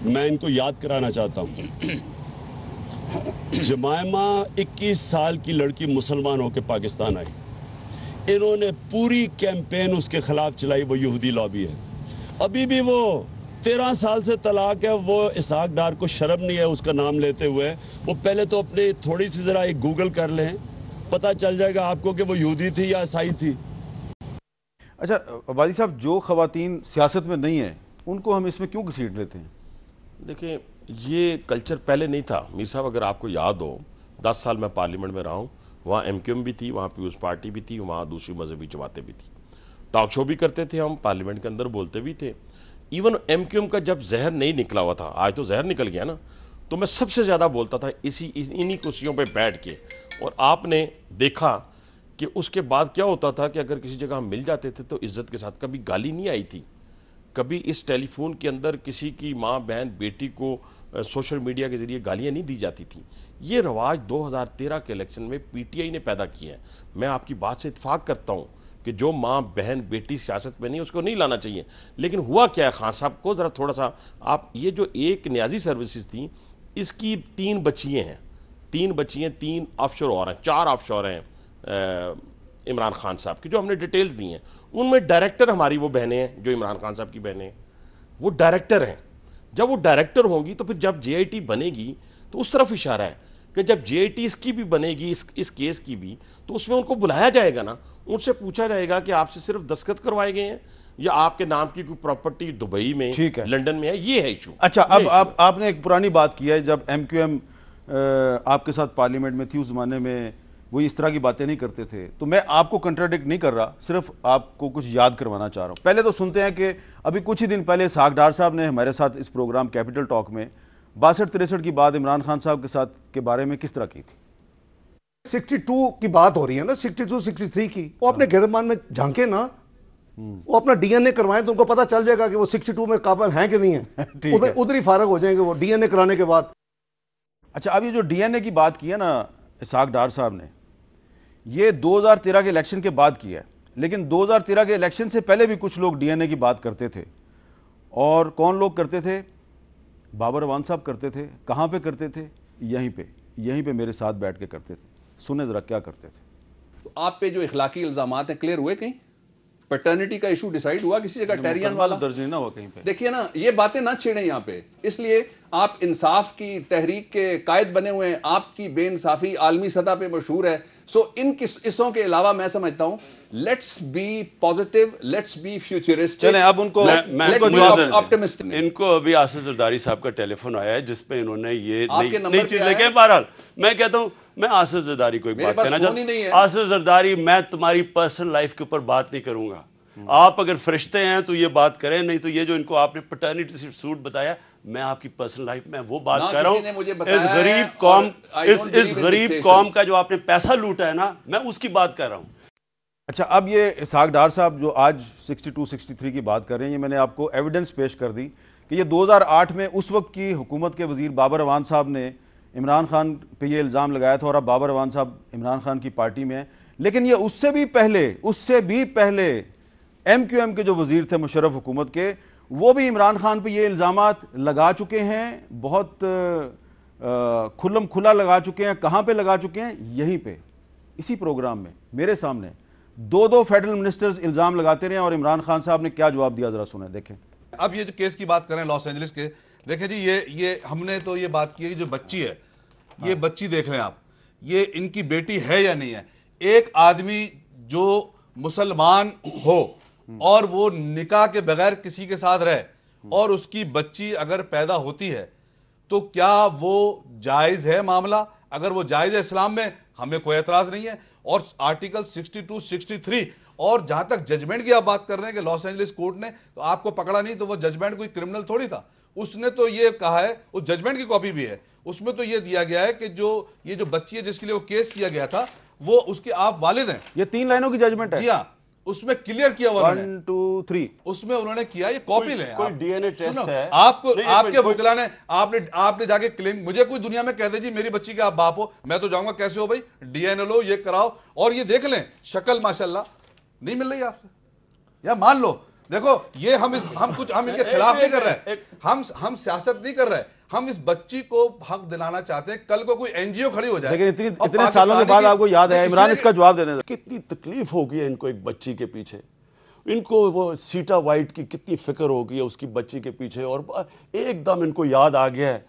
میں ان کو یاد کرانا چاہتا ہوں. جمائمہ 21 سال کی لڑکی مسلمان ہو کے پاکستان آئی, انہوں نے پوری کیمپین اس کے خلاف چلائی, وہ یہودی لابی ہے. ابھی بھی وہ 13 سال سے طلاق ہے. وہ اسحاق ڈار کو شرم نہیں ہے اس کا نام لیتے ہوئے. وہ پہلے تو اپنے تھوڑی سی ذرا ایک گوگل کر لیں, پتہ چل جائے گا آپ کو کہ وہ یہودی تھی یا عیسائی تھی. اچھا عبادی صاحب, جو خواتین سیاست میں نہیں ہیں ان کو ہم اس میں کیوں گھسیٹ لیتے ہیں؟ دیکھیں, یہ کلچر پہلے نہیں تھا میر صاحب. اگر آپ کو یاد ہو, 10 سال میں پارلیمنٹ میں رہا ہوں, وہاں ایم کیو ایم بھی تھی, وہاں پیپلز پارٹی بھی تھی, وہاں دوسری مذہبی جماعتیں بھی تھیں. ٹاک شو بھی کرتے تھے ہم, پارلیمنٹ کے اندر بولتے بھی تھے. ایون ایم کیو ایم کا جب زہر نہیں نکلا ہوا تھا, آج تو زہر نکل گیا نا, تو میں سب سے زیادہ بولتا تھا انہی کرسیوں پہ بیٹھ کے. اور آپ نے دیکھا کہ اس کے بعد کیا ہوتا تھا کہ اگر کسی جگہ ہم مل جاتے تھے تو عزت کے ساتھ, کبھی گالی نہیں آئی تھی, کبھی اس ٹیلی فون کے اندر کسی کی ماں بہن بیٹی کو سوشل میڈیا کے ذریعے گالیاں نہیں دی جاتی تھیں. یہ رواج 2013 کے الیکشن میں پی ٹی آئی نے پیدا کیا ہے. میں آپ کی بات سے اتفاق کرتا ہوں کہ جو ماں بہن بیٹی سیاست میں نہیں, اس کو نہیں لانا چاہیے. لیکن ہوا کیا ہے خان صاحب کو ذرا تھوڑا سا آپ, یہ جو ایک نیازی سروسز تھیں اس کی 3 بچیاں ہیں, 3 بچیاں, 3 آف شور اور ہیں, 4 آف شور ہیں عمران خان صاحب کی, جو ہم نے ڈیٹیلز دی ہیں. ان میں ڈائریکٹر ہماری وہ بہنیں ہیں جو عمران خان صاحب کی بہنیں ہیں, وہ ڈائریکٹر ہیں. جب وہ ڈائریکٹر ہوں گی تو پھر جب جے آئی ٹی بنے گی تو اس طرف اشارہ ہے کہ جب جے آئی ٹی اس کی بھی بنے گی, اس کیس کی بھی, تو اس میں ان کو بلایا جائے گا نا, ان سے پوچھا جائے گا کہ آپ سے صرف دستخط کروائے گئے ہیں یا آپ کے نام کی کوئی پراپرٹی دبئی میں, لنڈن میں ہے. یہ ہے ایشو. اچھا, اب آپ نے ایک پرانی بات کی ہے, جب ایم کیو ایم آپ کے ساتھ پارلیمنٹ میں تھی اس زمانے میں وہ اس طرح کی باتیں نہیں کرتے تھے, تو میں آپ کو کنٹراڈکٹ نہیں کر رہا, صرف آپ کو کچھ یاد کروانا چاہ رہا ہوں. پہلے تو سنتے ہیں کہ ابھی کچھ ہی دن پہلے اسحاق ڈار صاحب نے ہمارے ساتھ اس پروگرام کیپٹل ٹاک میں 62-63 کی بات عمران خان صاحب کے ساتھ کے بارے میں کس طرح کی تھی. 62 کی بات ہو رہی ہے نا, 62-63 کی, وہ اپنے گرمان میں جھانکے نا, وہ اپنا ڈی این اے کروائیں تو ان کو پتا چل جائے گا کہ وہ 62 میں قابل ہیں کہ نہیں ہیں. ادھر ہی فارغ ہو جائیں گے وہ ڈی این اے کرانے کے بعد. اچھا, اب یہ جو ڈی این اے کی بات کی ہے نا اسحاق ڈار صاحب نے, یہ 2013 کے الیکشن کے بعد کیا ہے, لیکن 2013 کے الیکشن سے پہلے بھی کچھ لوگ ڈی این اے کی بات کرتے تھے. اور کون لوگ کرتے تھے؟ بابر اعوان صاحب کرتے تھے. کہاں پہ کرتے تھے؟ یہیں پہ میرے ساتھ بیٹھ کے کرتے تھے. سنیں ذرا کیا کرتے تھے. تو آپ پہ جو اخلاقی الزامات ہیں کلیئر ہوئے کہیں؟ پیٹرنٹی کا ایشو ڈیسائیڈ ہوا کسی جگہ؟ ٹیرین والا درج نہیں نہ ہوا کہیں پہ. دیکھیے نا, یہ باتیں نہ چھیڑیں یہاں پہ, اس لیے آپ انصاف کی تحریک کے قائد بنے ہوئے ہیں, آپ کی بے انصافی عالمی سطح پہ مشہور ہے. سو ان قصوں کے علاوہ میں سمجھتا ہوں let's be positive, let's be futuristic. چلیں اب ان کو ان کو ابھی آصف زرداری صاحب کا ٹیلی فون آیا ہے جس پہ انہوں نے یہ نئی چیز لے کے, بہرحال میں کہتا ہوں میں آصف زرداری کو ایک بات کہنا چاہتا ہوں. آصف زرداری, میں تمہاری پرسنل لائف کے اوپر بات نہیں کروں گا. آپ اگر فرشتے ہیں تو یہ بات کریں, نہیں تو یہ جو ان کو آپ نے پیٹرنٹی سوٹ بتایا, میں آپ کی پرسنل لائف میں وہ بات کر رہا ہوں. اس غریب قوم کا جو آپ نے پیسہ لوٹا ہے نا, میں اس کی بات کر رہا ہوں. اچھا, اب یہ اسحاق ڈار صاحب جو آج 62-63 کی بات کر رہے ہیں, یہ میں نے آپ کو ایویڈنس پیش کر دی کہ یہ 2008 میں اس وقت کی حکومت کے وزیر بابر اعوان صاحب نے عمران خان پہ یہ الزام لگایا تھا, اور اب بابر اعوان صاحب عمران خان کی پارٹی میں ہیں. لیکن یہ اس سے بھی پہلے ایم کیو ایم کے جو وزیر تھے مشرف حکومت کے, وہ بھی عمران خان پہ یہ الزامات لگا چکے ہیں, بہت کھلم کھلا لگا چکے ہیں. کہاں پہ لگا چکے ہیں؟ یہیں پہ, اسی پروگرام میں میرے سامنے 2 فیڈرل منسٹرز الزام لگاتے رہے, اور عمران خان صاحب نے کیا جواب دیا ذرا سنیں, دیکھیں. اب یہ جو کیس کی بات کریں لاس اینجلس کے, دیکھیں جی یہ ہم نے تو یہ بات کی ہے, جو بچی ہے, یہ بچی دیکھ لیں آپ, یہ ان کی بیٹی ہے یا نہیں ہے. ایک آدمی جو مسلمان ہو اور وہ نکاح کے بغیر کسی کے ساتھ رہے, اور اس کی بچی اگر پیدا ہوتی ہے, تو کیا وہ جائز ہے معاملہ؟ اگر وہ جائز ہے اسلام میں, ہمیں کوئی اعتراض نہیں ہے. اور آرٹیکل 62-63, اور جہاں تک ججمنٹ کی آپ بات کر رہے ہیں کہ لاس اینجلس کورٹ نے تو آپ کو پکڑا نہیں, تو وہ ججمنٹ کوئی کرمنل تھوڑی تھا. اس نے تو یہ کہا ہے, اس ججمنٹ کی کاپی بھی ہے, اس میں تو یہ دیا گیا ہے کہ یہ جو بچی ہے جس کے لیے وہ کیس کیا گیا تھا, وہ اس کے آپ والد ہیں. یہ 3 لائنوں کی ججمنٹ ہے. جی ہاں, اس میں کلیئر کیا ہوا 1 2 3, اس میں انہوں نے کیا, یہ کاپی لیں. کوئی ڈی این اے ٹیسٹ ہے آپ کے وکلا نے, آپ نے جا کے کلیم, مجھے کوئی دنیا میں کہہ دے جی میری بچی کے آپ باپ ہو, میں تو جاؤں گا کیسے ہو بھائی, ڈی این اے لو, یہ کراؤ, اور یہ دیکھ لیں شکل ماشاءاللہ نہیں مل رہی آپ سے, یا مان لو. دیکھو یہ ہم ان کے خلاف نہیں کر رہے, ہم سیاست نہیں کر رہے, ہم اس بچی کو حق دلانا چاہتے ہیں. کل کو کوئی این جی او کھڑی ہو جائے, لیکن اتنے سالوں کے بعد آپ کو یاد ہے, عمران اس کا جواب دینے. کتنی تکلیف ہوگی ان کو ایک بچی کے پیچھے, ان کو وہ سیٹا وائٹ کی کتنی فکر ہوگی اس کی بچی کے پیچھے, اور ایک دم ان کو یاد آ گیا ہے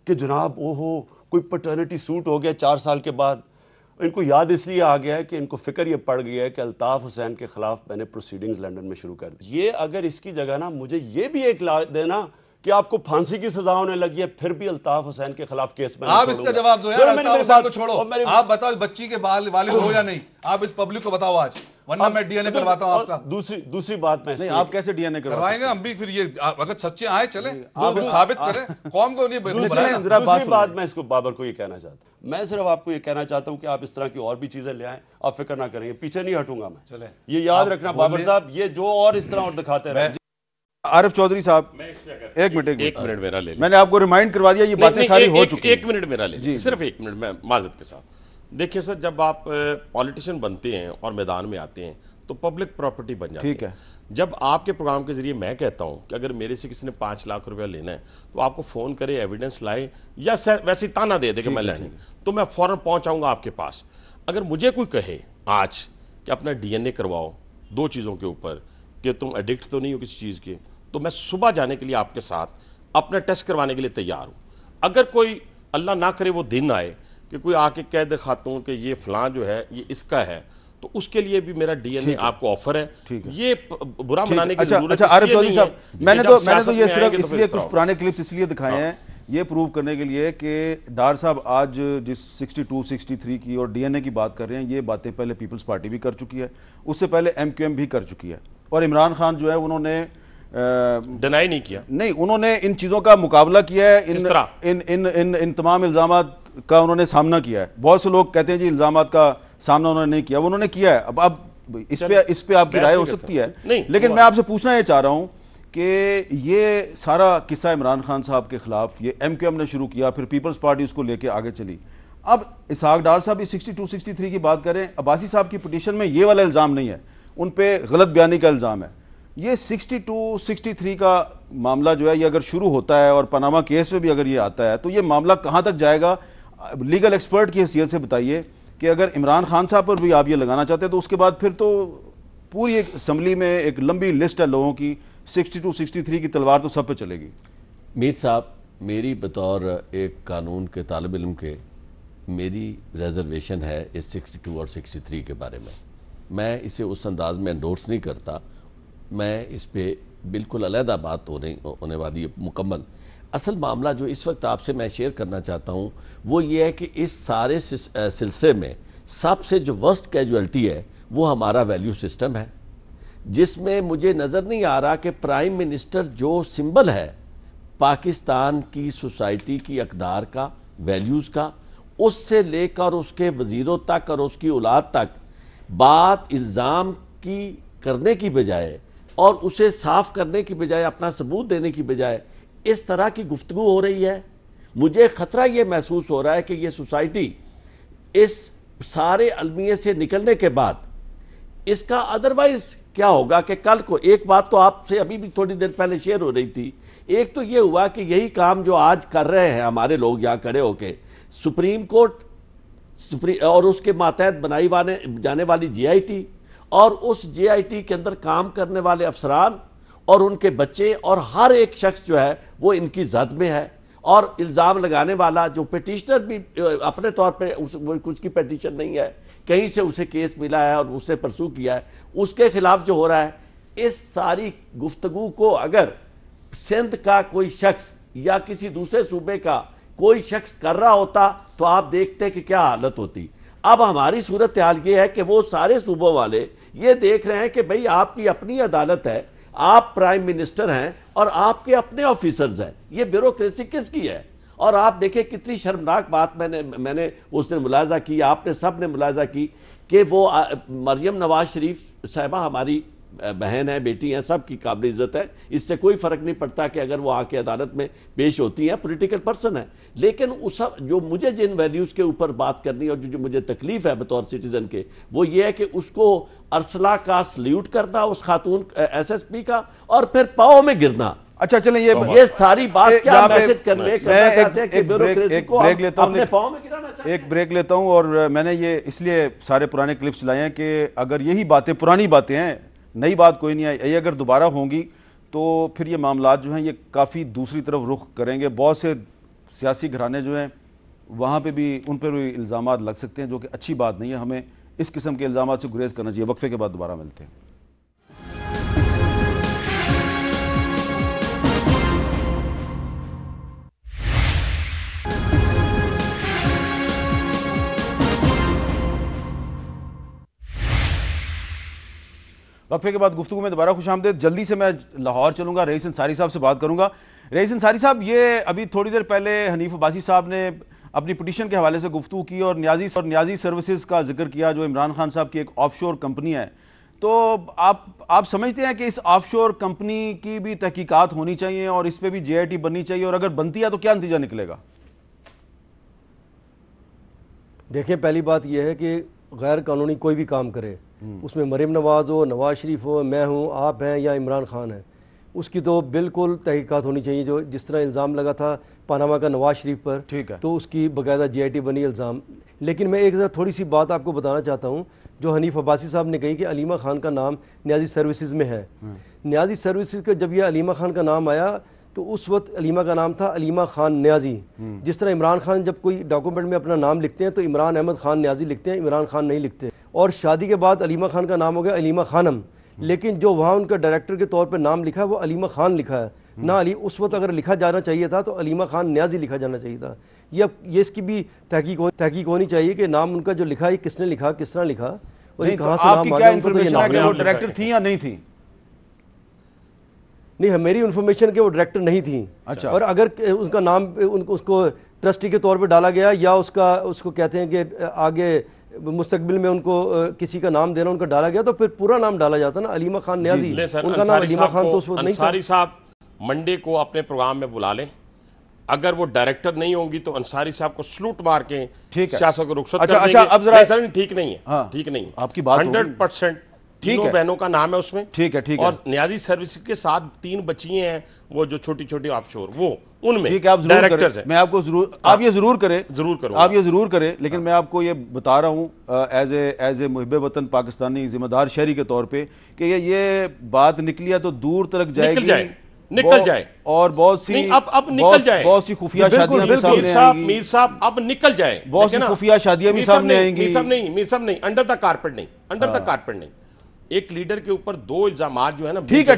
کہ جناب کوئی پیٹرنٹی سوٹ ہو گیا 4 سال کے بعد. ان کو یاد اس لیے آ گیا ہے کہ ان کو فکر یہ پڑ گیا ہے کہ الطاف حسین کے خلاف میں نے پروسیڈنگز لنڈن میں شروع کر دی. یہ اگر اس کی جگہ نا مجھے یہ بھی ایک دینا کہ آپ کو پھانسی کی سزا ہونے لگی ہے پھر بھی الطاف حسین کے خلاف کیس میں آپ اس کا جواب دو یار، الطاف حسین کو چھوڑو، آپ بتاؤ بچی کے والد ہو یا نہیں، آپ اس پبلک کو بتاؤ آج، ورنہ میں ڈی این اے کرواتا ہوں آپ کا۔ دوسری بات میں آپ کیسے ڈی این اے کروائیں گے؟ ہم بھی پھر یہ اگر سچے آئے چلیں آپ ثابت کریں قوم کو نہیں۔ دوسری بات میں اس کو بابر کو یہ کہنا چاہتا ہوں، میں صرف آپ کو یہ کہنا چاہتا ہوں کہ آپ اس طرح کی اور بھی چیزیں لے آئیں، آپ فکر نہ کریں، پیچھے نہیں ہٹوں گا میں، یہ یاد رکھنا بابر صاحب، یہ جو اور اس طرح اور دکھاتے رہے۔ عارف چودھری صاحب ایک منٹ میرا لے لیں، میں نے آپ کو ریمائنڈ کروا دیا، یہ باتیں ساری ہو چکی ہیں۔ ایک منٹ میرا لے لیں، صرف ایک منٹ، میں معذرت کے ساتھ۔ دیکھیں سر، جب آپ پولیٹیشین بنتے ہیں اور میدان میں آتے ہیں تو پبلک پراپرٹی بن جاتی ہے۔ ٹھیک ہے، جب آپ کے پروگرام کے ذریعے میں کہتا ہوں کہ اگر میرے سے کسی نے 5 لاکھ روپیہ لینا ہے تو آپ کو فون کرے، ایویڈنس لائے، یا ویسے تانا دے دے کہ میں لینا تو میں فوراً پہنچ آؤں گا آپ کے پاس۔ اگر مجھے کوئی کہے آج کہ اپنا ڈی این اے کرواؤ 2 چیزوں کے اوپر، کہ تم ایڈکٹ تو نہیں ہو کسی چیز کے، تو میں صبح جانے کے لیے آپ کے ساتھ اپنا ٹیسٹ کروانے کے لیے تیار ہوں۔ اگر کوئی اللہ نہ کرے وہ دن آئے کہ کوئی آ کے کہہ دے خاتون کہ یہ فلاں جو ہے یہ اس کا ہے، تو اس کے لیے بھی میرا ڈی این اے آپ کو آفر ہے۔ یہ برا منانے کی ضرورت اچھا عارف چودھری صاحب، میں نے تو یہ صرف اس لیے کچھ پرانے کلپس اس لیے دکھائے ہیں یہ پروو کرنے کے لیے کہ ڈار صاحب آج جس 62 63 کی اور ڈی این اے کی بات کر رہے ہیں، یہ باتیں پہلے پیپلز پارٹی بھی کر چکی ہے، اس سے پہلے ایم کیو ایم بھی کر چکی ہے، اور عمران خان جو ہے انہوں نے ڈینائی نہیں کیا، نہیں انہوں نے ان چیزوں کا مقابلہ کیا ہے، ان تمام الزامات کا انہوں نے سامنا کیا ہے۔ بہت سے لوگ کہتے ہیں جی الزامات کا سامنا انہوں نے نہیں کیا، انہوں نے کیا ہے۔ اب اس پہ آپ کی رائے ہو سکتی ہے، لیکن میں آپ سے پوچھنا یہ چاہ رہا ہوں کہ یہ سارا قصہ عمران خان صاحب کے خلاف یہ ایم کیو ایم نے شروع کیا، پھر پیپلز پارٹی اس کو لے کے آگے چلی۔ اب اسحاق ڈار صاحب یہ 62 63 کی بات کریں، عباسی صاحب کی پٹیشن میں یہ والا الزام نہیں ہے، ان پہ غلط بیانی کا الزام ہے۔ یہ 62 63 کا معاملہ جو ہے یہ اگر شروع ہوتا ہے اور پاناما کیس میں بھی اگر یہ آتا ہے تو یہ معاملہ کہاں تک جائے گا؟ لیگل ایکسپرٹ کی حیثیت سے بتائیے کہ اگر عمران خان صاحب پر بھی آپ یہ لگانا چاہتے ہیں تو اس کے بعد پھر تو پوری ایک اسمبلی میں ایک لمبی لسٹ ہے لوگوں کی، 62 63 کی تلوار تو سب پہ چلے گی۔ میر صاحب، میری بطور ایک قانون کے طالب علم کے میری ریزرویشن ہے اس 62 اور 63 کے بارے میں اسے اس انداز میں انڈورس نہیں کرتا، میں اس پہ بالکل علیحدہ بات ہونے والی مکمل۔ اصل معاملہ جو اس وقت آپ سے میں شیئر کرنا چاہتا ہوں وہ یہ ہے کہ اس سارے سلسلے میں سب سے جو ورسٹ کیجویلٹی ہے وہ ہمارا ویلیو سسٹم ہے، جس میں مجھے نظر نہیں آ رہا کہ پرائم منسٹر جو سمبل ہے پاکستان کی سوسائٹی کی اقدار کا، ویلیوز کا، اس سے لے کر اس کے وزیروں تک اور اس کی اولاد تک بات الزام کی کرنے کی بجائے اور اسے صاف کرنے کی بجائے، اپنا ثبوت دینے کی بجائے اس طرح کی گفتگو ہو رہی ہے۔ مجھے خطرہ یہ محسوس ہو رہا ہے کہ یہ سوسائٹی اس سارے المیے سے نکلنے کے بعد اس کا ادروائز کیا ہوگا کہ کل کو ایک بات تو آپ سے ابھی بھی تھوڑی دیر پہلے شیئر ہو رہی تھی، ایک تو یہ ہوا کہ یہی کام جو آج کر رہے ہیں ہمارے لوگ یہاں کھڑے ہو کے، سپریم کورٹ اور اس کے ماتحت بنائی جانے والی جے آئی ٹی اور اس جے آئی ٹی کے اندر کام کرنے والے افسران اور ان کے بچے اور ہر ایک شخص جو ہے وہ ان کی زد میں ہے، اور الزام لگانے والا جو پیٹیشنر بھی اپنے طور پہ اس کی پیٹیشن نہیں ہے، کہیں سے اسے کیس ملا ہے اور اس نے پرسو کیا ہے، اس کے خلاف جو ہو رہا ہے، اس ساری گفتگو کو اگر سندھ کا کوئی شخص یا کسی دوسرے صوبے کا کوئی شخص کر رہا ہوتا تو آپ دیکھتے کہ کیا حالت ہوتی۔ اب ہماری صورتحال یہ ہے کہ وہ سارے صوبوں والے یہ دیکھ رہے ہیں کہ بھئی آپ کی اپنی عدالت ہے، آپ پرائم منسٹر ہیں اور آپ کے اپنے آفیسرز ہیں، یہ بیوروکریسی کس کی ہے؟ اور آپ دیکھیں کتنی شرمناک بات میں نے اس نے ملاحظہ کی، آپ نے سب نے ملاحظہ کی کہ وہ مریم نواز شریف صاحبہ ہماری بہن ہے، بیٹی ہیں، سب کی قابل عزت ہے، اس سے کوئی فرق نہیں پڑتا کہ اگر وہ آ کے عدالت میں پیش ہوتی ہیں، پولیٹیکل پرسن ہے، لیکن جو مجھے جن ویلیوز کے اوپر بات کرنی اور جو مجھے تکلیف ہے بطور سٹیزن کے، وہ یہ ہے کہ اس کو ارسلہ کا سلیوٹ کرنا، اس خاتون ایس ایس پی کا، اور پھر پاؤں میں گرنا۔ اچھا چلیں یہ ساری بات کیا میسج کرنا چاہتے ہیں کہ بیوروکریسی کو اپنے پاؤں میں گرانا چاہتے ہیں۔ ایک بریک لیتا ہوں، اور میں نے یہ اس لیے سارے پرانے کلپس لائے ہیں کہ اگر یہی باتیں پرانی باتیں ہیں، نئی بات کوئی نہیں ہے، یہ اگر دوبارہ ہوں گی تو پھر یہ معاملات جو ہیں یہ کافی دوسری طرف رخ کریں گے، بہت سے سیاسی گھرانے جو ہیں وہاں پہ بھی ان پر بھی الزامات لگ سکتے ہیں، جو کہ اچھی بات نہیں ہے، ہمیں اس قسم کے الزامات سے گریز کرنا چاہیے۔ وقفے کے بعد دوبارہ ملتے ہیں۔ وقفے کے بعد گفتگو میں دوبارہ خوش آمدید. جلدی سے میں لاہور چلوں گا, رئیس انصاری صاحب سے بات کروں گا. رئیس انصاری صاحب, یہ ابھی تھوڑی دیر پہلے حنیف عباسی صاحب نے اپنی پٹیشن کے حوالے سے گفتگو کی اور نیازی سروسز کا ذکر کیا, جو عمران خان صاحب کی ایک آف شور کمپنی ہے. تو آپ سمجھتے ہیں کہ اس آف شور کمپنی کی بھی تحقیقات ہونی چاہیے اور اس پہ بھی جے آئی ٹی بننی چاہیے, اور اگر بنتی ہے تو کیا نتیجہ نکلے گا؟ دیکھیں, پہلی بات یہ ہے کہ غیر قانونی کوئی بھی کام کرے, اس میں مریم نواز ہو, نواز شریف ہو, میں ہوں, آپ ہیں یا عمران خان ہے, اس کی تو بالکل تحقیقات ہونی چاہیے. جو جس طرح الزام لگا تھا پاناما کا نواز شریف پر, تو اس کی باقاعدہ جے آئی ٹی بنی الزام. لیکن میں ایک تھوڑی سی بات آپ کو بتانا چاہتا ہوں, جو حنیف عباسی صاحب نے کہی کہ علیمہ خان کا نام نیازی سروسز میں ہے. نیازی سروسز کا جب یہ علیمہ خان کا نام آیا تو اس وقت علیمہ کا نام تھا علیمہ خان نیازی. جس طرح عمران خان جب کوئی ڈاکومنٹ میں اپنا نام لکھتے ہیں تو عمران احمد خان نیازی لکھتے ہیں, عمران خان نہیں لکھتے. اور شادی کے بعد علیمہ خان کا نام ہو گیا علیمہ خانم, لیکن جو وہاں ان کا ڈائریکٹر کے طور پہ نام لکھا ہے وہ علیمہ خان لکھا ہے نہ علی. اس وقت اگر لکھا جانا چاہیے تھا تو علیمہ خان نیازی لکھا جانا چاہیے تھا. یہ اس کی بھی تحقیق ہونی چاہیے کہ نام ان کا جو لکھا ہے کس نے لکھا, کس طرح لکھا, اور یہ کہاں سے نام آ گیا. ان کو تو یہ نام وہ ڈائریکٹر تھی یا نہیں تھی؟ نہیں, میری انفارمیشن کہ وہ ڈائریکٹر نہیں تھی. اچھا. اور اگر ان کا نام اس کو ٹرسٹی کے طور پہ ڈالا گیا, یا اس کو کہتے ہیں کہ آگے مستقبل میں ان کو کسی کا نام دینا ان کا ڈالا گیا, تو پھر پورا نام ڈالا جاتا نا, علیمہ خان نیازی. ان کا نام علیمہ خان تو اس وقت نہیں تھا. انصاری صاحب منڈے کو اپنے پروگرام میں بلا لیں, اگر وہ ڈائریکٹر نہیں ہوں گی تو انصاری صاحب کو سلوٹ مار کے سیاست کو رخصت کر دیں گے. ٹھیک نہیں ہے, ٹھیک نہیں, آپ کی بات 100% تینوں بہنوں کا نام ہے اس میں. ٹھیک ہے. اور نیازی سروس کے ساتھ 3 بچیاں ہیں, وہ جو چھوٹی چھوٹی آف شور, وہ ان میں ڈائریکٹرز ہیں. میں آپ کو آپ یہ ضرور کریں, لیکن میں آپ کو یہ بتا رہا ہوں ایز اے محب وطن پاکستانی ذمہ دار شہری کے طور پہ کہ یہ بات نکلی ہے تو دور تک جائے گی, نکل جائے, اور بہت سی اب نکل جائے, بہت سی خفیہ شادیاں بھی سامنے آئیں گی. میر صاحب اب نکل جائے, بہت سی خفیہ شادیاں بھی سامنے آئیں گی. میر صاحب نہیں, انڈر دا کارپیٹ نہیں. ایک لیڈر کے اوپر 2 الزامات جو ہے نا, ٹھیک ہے,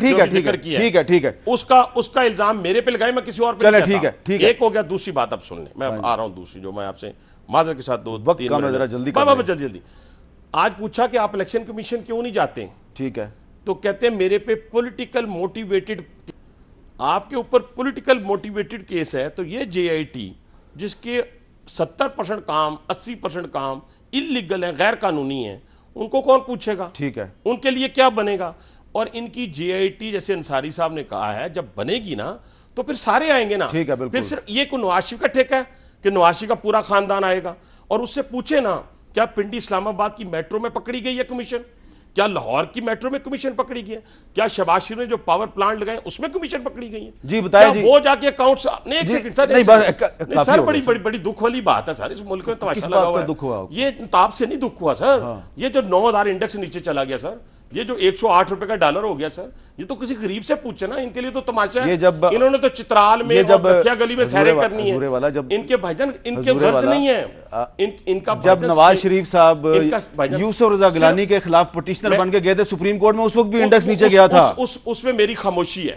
اس کا الزام میرے پہ لگائے, میں کسی اور پہ نہیں کہتا. ایک ہو گیا. دوسری بات اب سن لیں, میں آ رہا ہوں دوسری, جو میں آپ سے معذرت کے ساتھ 2-3 منٹ جلدی. آج پوچھا کہ آپ الیکشن کمیشن کیوں نہیں جاتے ہیں, ٹھیک ہے, تو کہتے ہیں میرے پہ پولیٹیکل موٹیویٹڈ, آپ کے اوپر پولیٹیکل موٹیویٹڈ کیس ہے. تو یہ جے آئی ٹی جس کے 70% کام 80% کام انلیگل ہیں, غیر قانونی ہیں, ان کو کون پوچھے گا؟ ٹھیک ہے, ان کے لیے کیا بنے گا؟ اور ان کی جے آئی ٹی جیسے انصاری صاحب نے کہا ہے, جب بنے گی نا تو پھر سارے آئیں گے نا. ٹھیک ہے, بالکل. پھر صرف یہ کوئی نواز شریف کا ٹھیکہ ہے کہ نواز شریف کا پورا خاندان آئے گا؟ اور اس سے پوچھے نا, کیا پنڈی اسلام آباد کی میٹرو میں پکڑی گئی ہے کمیشن؟ کیا لاہور کی میٹرو میں کمیشن پکڑی گئی ہے؟ کیا شہباز شریف نے جو پاور پلانٹ لگائے اس میں کمیشن پکڑی گئی ہے؟ جی بتائیں جی. وہ جا کے اکاؤنٹس, ایک سیکنڈ سر, بڑی دکھ والی بات ہے سر, اس ملک میں تماشا لگا ہوا ہے. یہ انتاب سے نہیں دکھ ہوا سر, یہ جو 9000 انڈیکس نیچے چلا گیا سر, یہ جو 108 روپے کا ڈالر ہو گیا سر, یہ تو کسی غریب سے پوچھے نا, ان کے لیے تو تماشا ہے. انہوں نے تو چترال میں اور دکھیا گلی میں سیریں کرنی ہے. ان کے بھاجن ان کے غرض نہیں ہے. ان کا جب نواز شریف صاحب یوسف رضا گیلانی کے خلاف پٹیشنر بن کے گئے تھے سپریم کورٹ میں, اس وقت بھی انڈیکس نیچے گیا تھا. اس میں میری خاموشی ہے,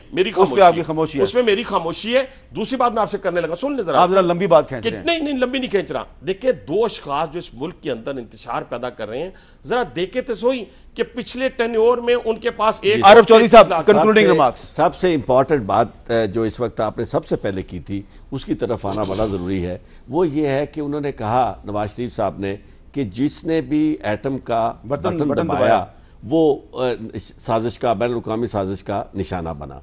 اس میں میری خاموشی ہے. دوسری بات میں آپ سے کرنے لگا, سن لیں ذرا, آپ ذرا لمبی بات کھینچ رہے ہیں. نہیں لمبی نہیں کھینچ رہا. دیکھیں 2 اشخاص جو اس ملک کے اندر انتشار پیدا کر رہے ہیں, ذرا دیکھیں تو سوئی کہ پچھلے ٹینیور میں ان کے پاس ایک عارف چودھری صاحب کنکلوڈنگ ریمارکس. سب سے امپورٹنٹ بات جو اس وقت آپ نے سب سے پہلے کی تھی, اس کی طرف آنا بڑا ضروری ہے. وہ یہ ہے کہ انہوں نے کہا, نواز شریف صاحب نے, کہ جس نے بھی ایٹم کا بٹن دبایا وہ سازش کا, بین الاقوامی سازش کا نشانہ بنا.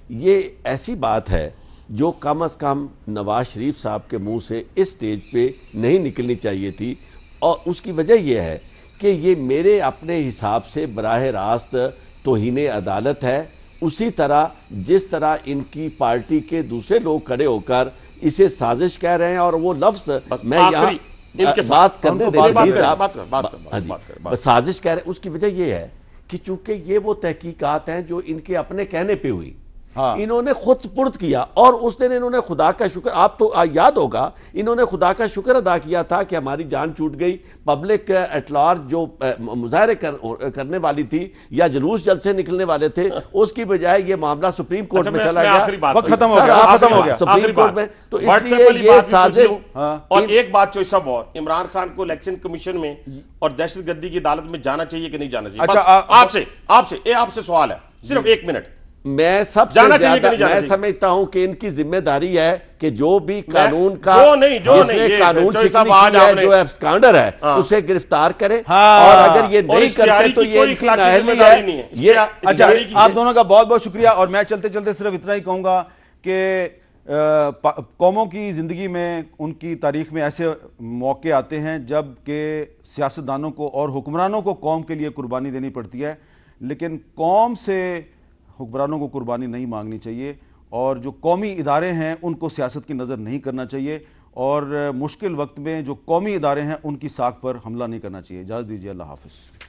یہ ایسی بات ہے جو کم از کم نواز شریف صاحب کے منہ سے اس سٹیج پہ نہیں نکلنی چاہیے تھی. اور اس کی وجہ یہ ہے کہ یہ میرے اپنے حساب سے براہ راست توہین عدالت ہے. اسی طرح جس طرح ان کی پارٹی کے دوسرے لوگ کھڑے ہو کر اسے سازش کہہ رہے ہیں, اور وہ لفظ میں یہاں بات کرنے دیں, سازش کہہ رہے ہیں. اس کی وجہ یہ ہے کہ چونکہ یہ وہ تحقیقات ہیں جو ان کے اپنے کہنے پہ ہوئی, انہوں نے خود سپرد کیا، اور اس دن انہوں نے خدا کا شکر، آپ تو یاد ہوگا انہوں نے خدا کا شکر ادا کیا تھا کہ ہماری جان چھوٹ گئی، پبلک ایٹ لارج جو مظاہرے کرنے والی تھی یا جلوس جلسے نکلنے والے تھے، اس کی بجائے یہ معاملہ سپریم کورٹ میں چلا گیا، وقت ختم ہو گیا سپریم کورٹ میں، تو اس WhatsApp لیے والی یہ بات بھی سازش پوچھ لوں۔ اور ایک بات جو سب، اور عمران خان کو الیکشن کمیشن میں اور دہشت گردی کی عدالت میں جانا چاہیے کہ نہیں جانا چاہیے؟ آپ سے سوال ہے، صرف ایک منٹ۔ میں سب سے زیادہ میں سمجھتا ہوں کہ ان کی ذمہ داری ہے کہ جو بھی قانون کا جس نے قانون شکنی کی ہے، جو ایبسکانڈر ہے، اسے گرفتار کرے، اور اگر یہ نہیں کرتے تو یہ ان کی نااہلی ہے۔ یہ اچھا، آپ دونوں کا بہت بہت شکریہ، اور میں چلتے چلتے صرف اتنا ہی کہوں گا کہ قوموں کی زندگی میں، ان کی تاریخ میں ایسے موقع آتے ہیں جب کہ سیاستدانوں کو اور حکمرانوں کو قوم کے لیے قربانی دینی پڑتی ہے، لیکن قوم سے حکمرانوں کو قربانی نہیں مانگنی چاہیے، اور جو قومی ادارے ہیں ان کو سیاست کی نظر نہیں کرنا چاہیے، اور مشکل وقت میں جو قومی ادارے ہیں ان کی ساکھ پر حملہ نہیں کرنا چاہیے۔ اجازت دیجیے، اللہ حافظ۔